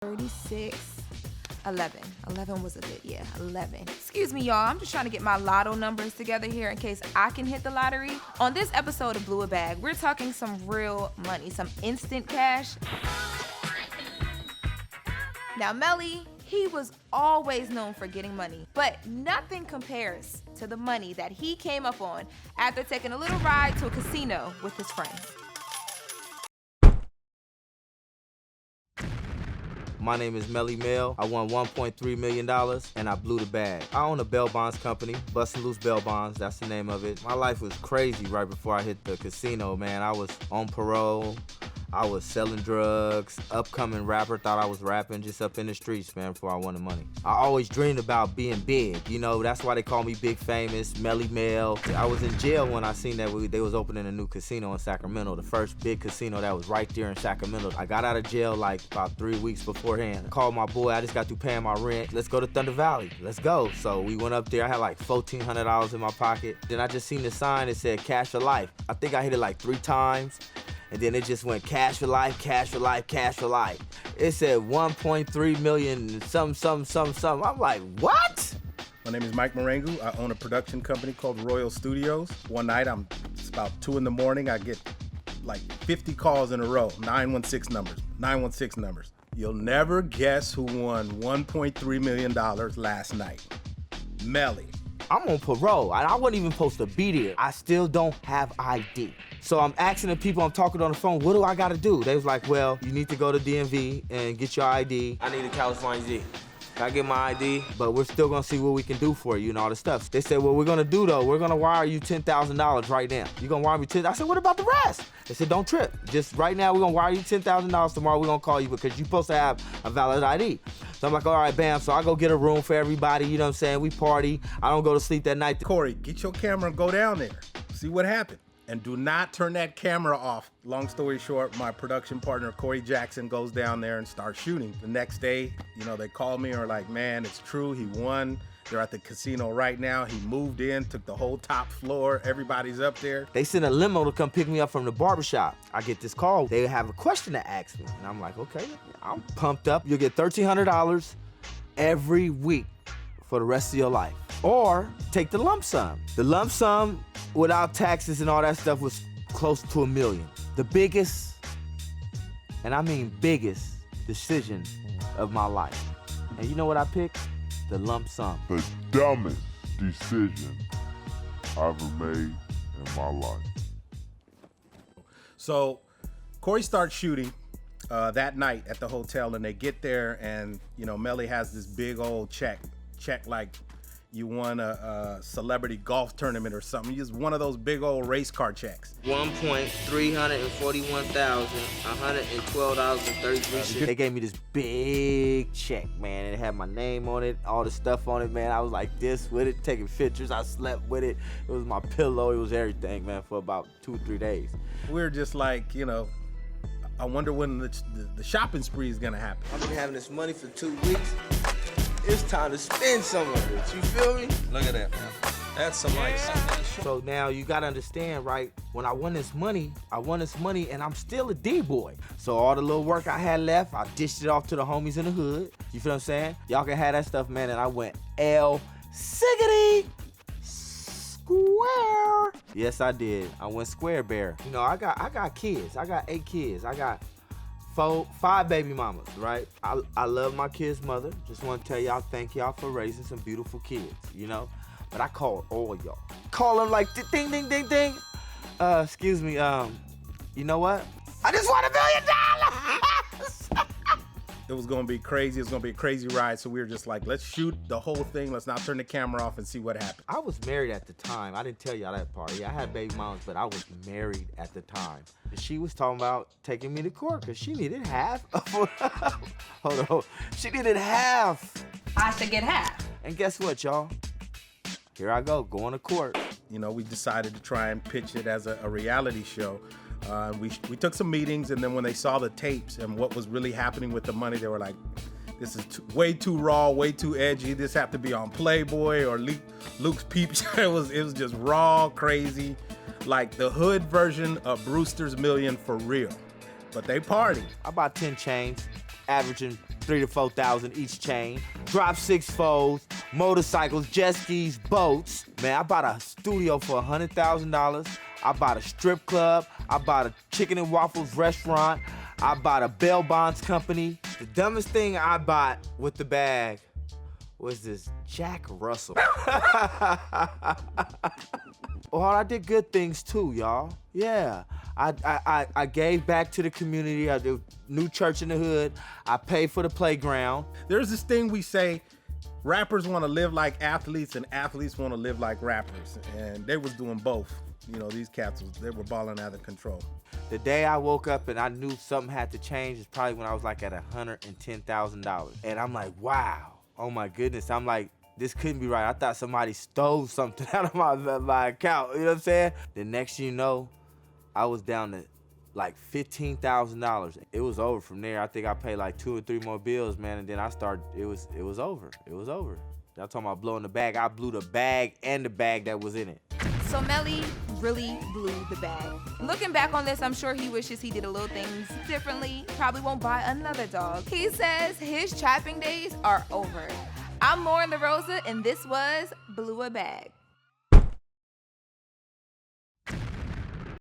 36, 11. 11 was a bit, yeah, 11. Excuse me, y'all. I'm just trying to get my lotto numbers together here in case I can hit the lottery. On this episode of Blew a Bag, we're talking some real money, some instant cash. Now, Melle, he was always known for getting money, but nothing compares to the money that he came up on after taking a little ride to a casino with his friends. My name is Melle Mel. I won $1.3 million and I blew the bag. I own a bail bonds company, Bustin' Loose Bail Bonds, that's the name of it. My life was crazy right before I hit the casino, man. I was on parole. I was selling drugs, upcoming rapper, thought I was rapping just up in the streets, man, before I won the money. I always dreamed about being big, you know, that's why they call me Big Famous, Melle Mel. I was in jail when I seen that they was opening a new casino in Sacramento, the first big casino that was right there in Sacramento. I got out of jail like about 3 weeks beforehand. I called my boy, I just got through paying my rent. Let's go to Thunder Valley, let's go. So we went up there, I had like $1,400 in my pocket. Then I just seen the sign that said cash for life. I think I hit it like 3 times. And then it just went cash for life, cash for life, cash for life. It said 1.3 million, something. I'm like, what? My name is Mike Marengu. I own a production company called Royal Studios. One night, it's about 2 in the morning, I get like 50 calls in a row, 916 numbers. You'll never guess who won $1.3 million last night. Melle. I'm on parole, and I wasn't even supposed to be there. I still don't have ID. So I'm asking the people I'm talking on the phone, what do I gotta do? They was like, well, you need to go to DMV and get your ID. I need a California Z. I get my ID, but we're still gonna see what we can do for you and all this stuff. They said, what we're gonna do though, we're gonna wire you $10,000 right now. You gonna wire me $10,000? I said, what about the rest? They said, don't trip. Just right now, we're gonna wire you $10,000. Tomorrow, we're gonna call you because you're supposed to have a valid ID. So I'm like, all right, bam. So I go get a room for everybody, you know what I'm saying? We party. I don't go to sleep that night. Corey, get your camera and go down there. See what happened. And do not turn that camera off. Long story short, my production partner, Corey Jackson, goes down there and starts shooting. The next day, you know, they call me and are like, man, it's true, he won. They're at the casino right now. He moved in, took the whole top floor. Everybody's up there. They sent a limo to come pick me up from the barbershop. I get this call. They have a question to ask me. And I'm like, okay, I'm pumped up. You'll get $1,300 every week for the rest of your life. Or take the lump sum. The lump sum without taxes and all that stuff was close to $1 million. The biggest, and I mean biggest, decision of my life. And you know what I picked? The lump sum. The dumbest decision I ever made in my life. So Corey starts shooting that night at the hotel, and they get there, and you know, Melle has this big old check like you won a celebrity golf tournament or something. Just one of those big old race car checks. $1,341,112.33. They gave me this big check, man. It had my name on it, all the stuff on it, man. I was like this with it, taking pictures. I slept with it. It was my pillow. It was everything, man, for about 2 or 3 days. We were just like, you know, I wonder when the shopping spree is gonna happen. I've been having this money for 2 weeks. It's time to spend some of it, you feel me? Look at that, man. That's some ice. So now you gotta understand, right? When I won this money and I'm still a D-boy. So all the little work I had left, I dished it off to the homies in the hood. You feel what I'm saying? Y'all can have that stuff, man, and I went Siggity Square. Yes, I did. I went Square Bear. You know, I got kids. I got 8 kids. I got 5 baby mamas, right? I love my kids' mother. Just want to tell y'all, thank y'all for raising some beautiful kids, you know? But I call all y'all. Call them like ding, ding, ding, ding. Excuse me, you know what? I just want $1 million. It was gonna be crazy. It was gonna be a crazy ride. So we were just like, let's shoot the whole thing. Let's not turn the camera off and see what happens. I was married at the time. I didn't tell y'all that part. Yeah, I had baby mamas, but I was married at the time. And she was talking about taking me to court because she needed half of hold on. She needed half. I should get half. And guess what, y'all? Here I go, going to court. You know, we decided to try and pitch it as a reality show. We took some meetings, and then when they saw the tapes and what was really happening with the money, they were like, this is way too raw, way too edgy. This have to be on Playboy or Luke's Peep Show. It was just raw, crazy, like the hood version of Brewster's Million for real. But they partied. I bought 10 chains. averaging 3,000 to 4,000 each chain. Drop 6 folds, motorcycles, jet skis, boats. Man, I bought a studio for $100,000. I bought a strip club. I bought a chicken and waffles restaurant. I bought a bail bonds company. The dumbest thing I bought with the bag was this Jack Russell. Well, I did good things too, y'all. Yeah, I gave back to the community. I did new church in the hood. I paid for the playground. There's this thing we say, rappers want to live like athletes and athletes want to live like rappers. And they was doing both. You know, these cats, they were balling out of control. The day I woke up and I knew something had to change is probably when I was like at $110,000. And I'm like, wow, oh my goodness. I'm like, this couldn't be right. I thought somebody stole something out of my account. You know what I'm saying? The next thing you know, I was down to like $15,000. It was over from there. I think I paid like 2 or 3 more bills, man. And then I started, it was over. It was over. Y'all talking about blowing the bag. I blew the bag and the bag that was in it. So Melle really blew the bag. Looking back on this, I'm sure he wishes he did a little things differently. Probably won't buy another dog. He says his trapping days are over. I'm Lauren LaRosa, and this was Blew a Bag.